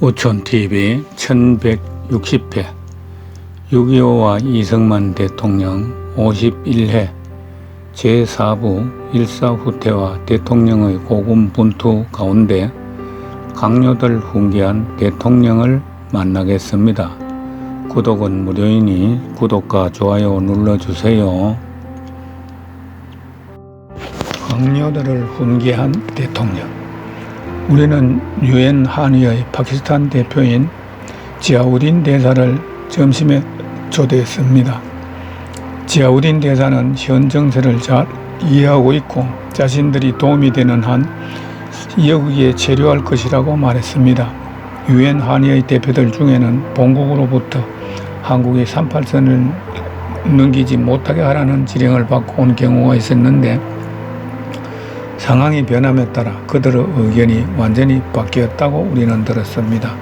우촌TV 1160회 6.25와 이승만 대통령 51회 제4부 일사후퇴와 대통령의 고군분투 가운데 강요들 훈계한 대통령을 만나겠습니다. 구독은 무료이니 구독과 좋아요 눌러주세요. 강요들을 훈계한 대통령. 우리는 유엔 한의의 파키스탄 대표인 지아우딘 대사를 점심에 초대했습니다. 지아우딘 대사는 현 정세를 잘 이해하고 있고 자신들이 도움이 되는 한 여기에 체류할 것이라고 말했습니다. 유엔 한의의 대표들 중에는 본국으로부터 한국의 38선을 넘기지 못하게 하라는 지령을 받고 온 경우가 있었는데 상황이 변함에 따라 그들의 의견이 완전히 바뀌었다고 우리는 들었습니다.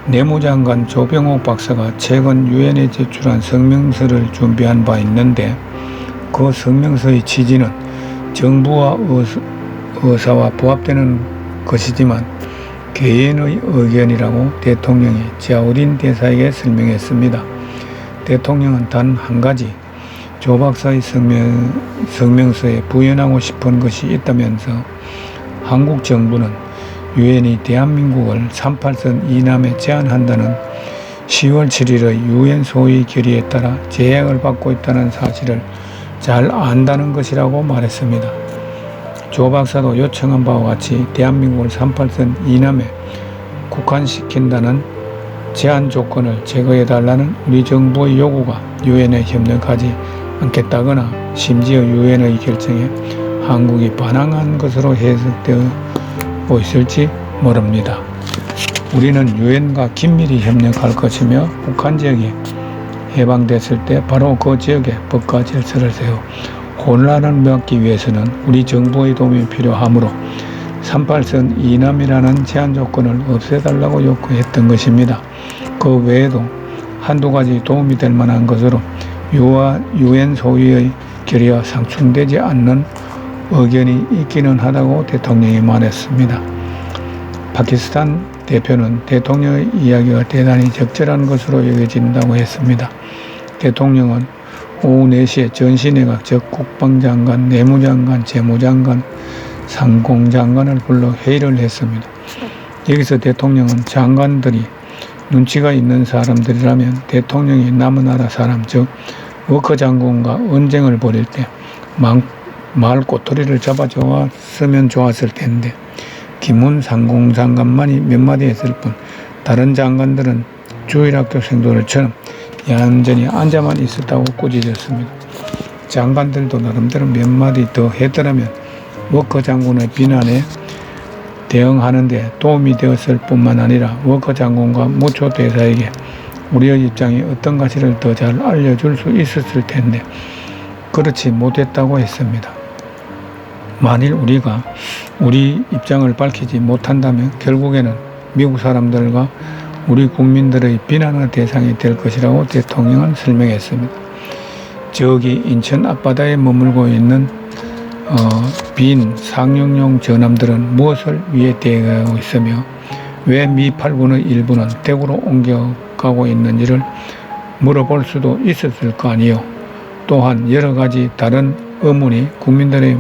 내무장관 조병옥 박사가 최근 유엔에 제출한 성명서를 준비한 바 있는데 그 성명서의 취지는 정부와 의사와 부합되는 것이지만 개인의 의견이라고 대통령이 지아우딘 대사에게 설명했습니다. 대통령은 단 한 가지 조 박사의 성명서에 부연하고 싶은 것이 있다면서 한국 정부는 유엔이 대한민국을 38선 이남에 제한한다는 10월 7일의 유엔 소위 결의에 따라 제약을 받고 있다는 사실을 잘 안다는 것이라고 말했습니다. 조 박사도 요청한 바와 같이 대한민국을 38선 이남에 국한시킨다는 제한 조건을 제거해달라는 우리 정부의 요구가 유엔에 협력하지 않겠다거나 심지어 유엔의 결정에 한국이 반항한 것으로 해석되고 있을지 모릅니다. 우리는 유엔과 긴밀히 협력할 것이며 북한 지역이 해방됐을 때 바로 그 지역에 법과 질서를 세워 혼란을 막기 위해서는 우리 정부의 도움이 필요하므로 38선 이남이라는 제한 조건을 없애달라고 요구했던 것입니다. 그 외에도 한두 가지 도움이 될 만한 것으로 유엔 소위의 결의와 상충되지 않는 의견이 있기는 하다고 대통령이 말했습니다. 파키스탄 대표는 대통령의 이야기가 대단히 적절한 것으로 여겨진다고 했습니다. 대통령은 오후 4시에 전시내각 즉 국방장관, 내무장관, 재무장관, 상공장관을 불러 회의를 했습니다. 여기서 대통령은 장관들이 눈치가 있는 사람들이라면 대통령이 남은 나라 사람 즉 워커 장군과 언쟁을 벌일 때 말 꼬투리를 잡아줬으면 좋았을 텐데 김훈 상공장관만이 몇 마디 했을 뿐 다른 장관들은 주일학교 생도들처럼 얌전히 앉아만 있었다고 꾸짖었습니다. 장관들도 나름대로 몇 마디 더 했더라면 워커 장군의 비난에 대응하는 데 도움이 되었을 뿐만 아니라 워커 장군과 무초 대사에게 우리의 입장이 어떤 가치를 더 잘 알려줄 수 있었을 텐데 그렇지 못했다고 했습니다. 만일 우리가 우리 입장을 밝히지 못한다면 결국에는 미국 사람들과 우리 국민들의 비난의 대상이 될 것이라고 대통령은 설명했습니다. 저기 인천 앞바다에 머물고 있는 빈 상륙용 전함들은 무엇을 위해 대응하고 있으며 왜 미 8군의 일부는 대구로 옮겨가고 있는지를 물어볼 수도 있었을 거 아니요. 또한 여러 가지 다른 의문이 국민들의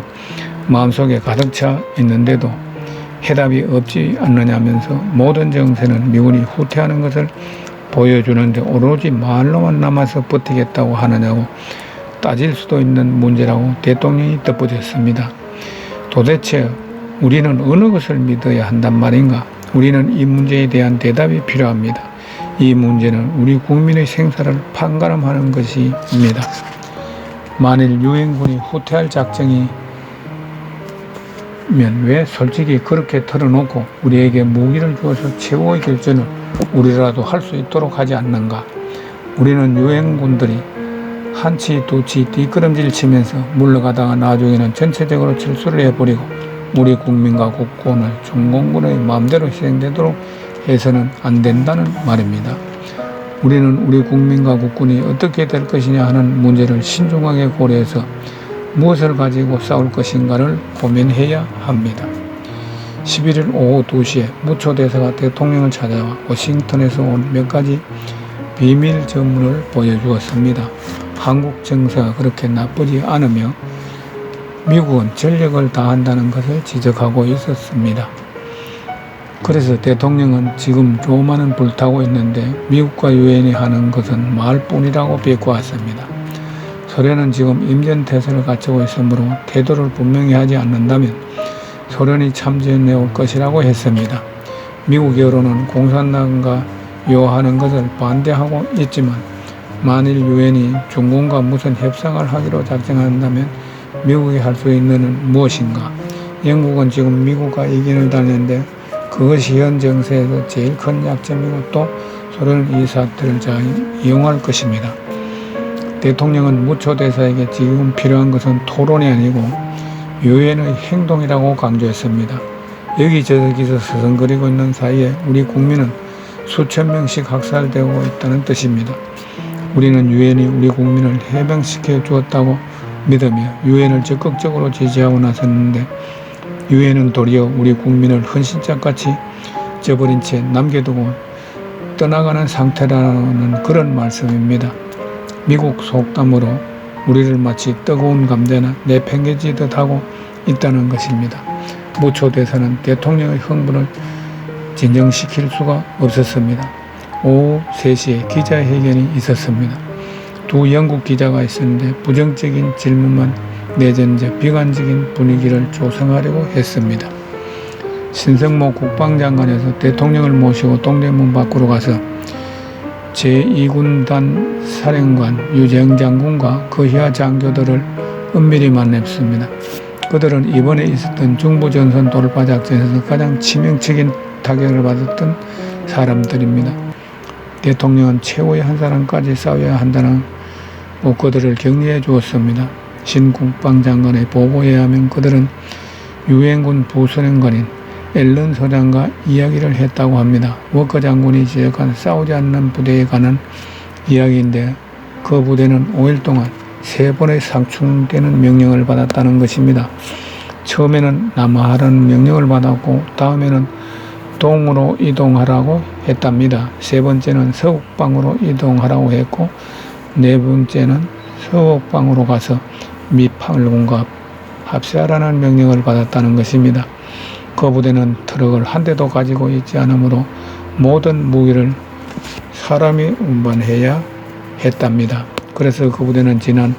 마음속에 가득 차 있는데도 해답이 없지 않느냐면서 모든 정세는 미군이 후퇴하는 것을 보여주는데 오로지 말로만 남아서 버티겠다고 하느냐고 따질 수도 있는 문제라고 대통령이 덧붙였습니다. 도대체 우리는 어느 것을 믿어야 한단 말인가? 우리는 이 문제에 대한 대답이 필요합니다. 이 문제는 우리 국민의 생사를 판가름하는 것입니다. 만일 유엔군이 후퇴할 작정이면 왜 솔직히 그렇게 털어놓고 우리에게 무기를 주어서 최후의 결전을 우리라도 할 수 있도록 하지 않는가? 우리는 유엔군들이 한치 두치 뒷걸음질 치면서 물러가다가 나중에는 전체적으로 철수를 해버리고 우리 국민과 국군을 중공군의 마음대로 희생되도록 해서는 안 된다는 말입니다. 우리는 우리 국민과 국군이 어떻게 될 것이냐 하는 문제를 신중하게 고려해서 무엇을 가지고 싸울 것인가를 고민해야 합니다. 11일 오후 2시에 무초 대사가 대통령을 찾아와 워싱턴에서 온 몇 가지 비밀 전문을 보여주었습니다. 한국 정세가 그렇게 나쁘지 않으며 미국은 전력을 다한다는 것을 지적하고 있었습니다. 그래서 대통령은 지금 로마는 불타고 있는데 미국과 유엔이 하는 것은 말뿐이라고 비꼬았습니다. 소련은 지금 임전태세를 갖추고 있으므로 태도를 분명히 하지 않는다면 소련이 참전해 올 것이라고 했습니다. 미국 여론은 공산당과 요하는 것을 반대하고 있지만 만일 유엔이 중공과 무슨 협상을 하기로 작정한다면 미국이 할 수 있는 은 무엇인가? 영국은 지금 미국과 이견을 달는데 그것이 현 정세에서 제일 큰 약점이고 또 소련은 이 사태를 잘 이용할 것입니다. 대통령은 무초 대사에게 지금 필요한 것은 토론이 아니고 유엔의 행동이라고 강조했습니다. 여기저기서 서성거리고 있는 사이에 우리 국민은 수천 명씩 학살되고 있다는 뜻입니다. 우리는 유엔이 우리 국민을 해방시켜 주었다고 믿으며 유엔을 적극적으로 지지하고 나섰는데 유엔은 도리어 우리 국민을 헌신짝같이 저버린 채 남겨두고 떠나가는 상태라는 그런 말씀입니다. 미국 속담으로 우리를 마치 뜨거운 감자나 내팽개치듯 하고 있다는 것입니다. 무초 대사는 대통령의 흥분을 진정시킬 수가 없었습니다. 오후 3시에 기자회견이 있었습니다. 두 영국 기자가 있었는데 부정적인 질문만 내던져 비관적인 분위기를 조성하려고 했습니다. 신성모 국방장관에서 대통령을 모시고 동대문 밖으로 가서 제2군단 사령관 유재영 장군과 그휘하 장교들을 은밀히 만났습니다. 그들은 이번에 있었던 중부전선 돌파 작전에서 가장 치명적인 타격을 받았던 사람들입니다. 대통령은 최후의 한 사람까지 싸워야 한다는 그들을 격려해 주었습니다. 신 국방장관의 보고에 의하면 그들은 유엔군 부사령관인 앨런 소장과 이야기를 했다고 합니다. 워커 장군이 지적한 싸우지 않는 부대에 관한 이야기인데 그 부대는 5일 동안 3번의 상충되는 명령을 받았다는 것입니다. 처음에는 남하하라는 명령을 받았고 다음에는 동으로 이동하라고 했답니다. 3번째는 서북방으로 이동하라고 했고 4번째는 서북방으로 가서 미팔군과 합세하라는 명령을 받았다는 것입니다. 그 부대는 트럭을 한 대도 가지고 있지 않으므로 모든 무기를 사람이 운반해야 했답니다. 그래서 그 부대는 지난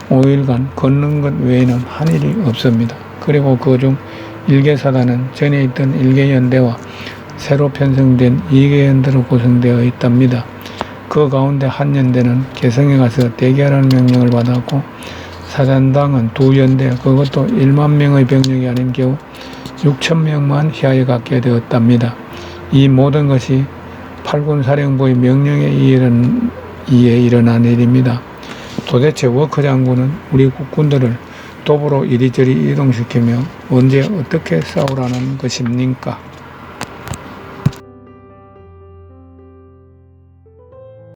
5일간 걷는 것 외에는 한 일이 없습니다. 그리고 그중 1개 사단은 전에 있던 1개 연대와 새로 편성된 2개 연대로 구성되어 있답니다. 그 가운데 한 연대는 개성에 가서 대기하라는 명령을 받았고 사단당은 2연대 그것도 1만 명의 병력이 아닌 겨우 6천 명만 희하에 갖게 되었답니다. 이 모든 것이 8군 사령부의 명령에 의해 일어난 일입니다. 도대체 워커 장군은 우리 국군들을 도보로 이리저리 이동시키며 언제 어떻게 싸우라는 것입니까?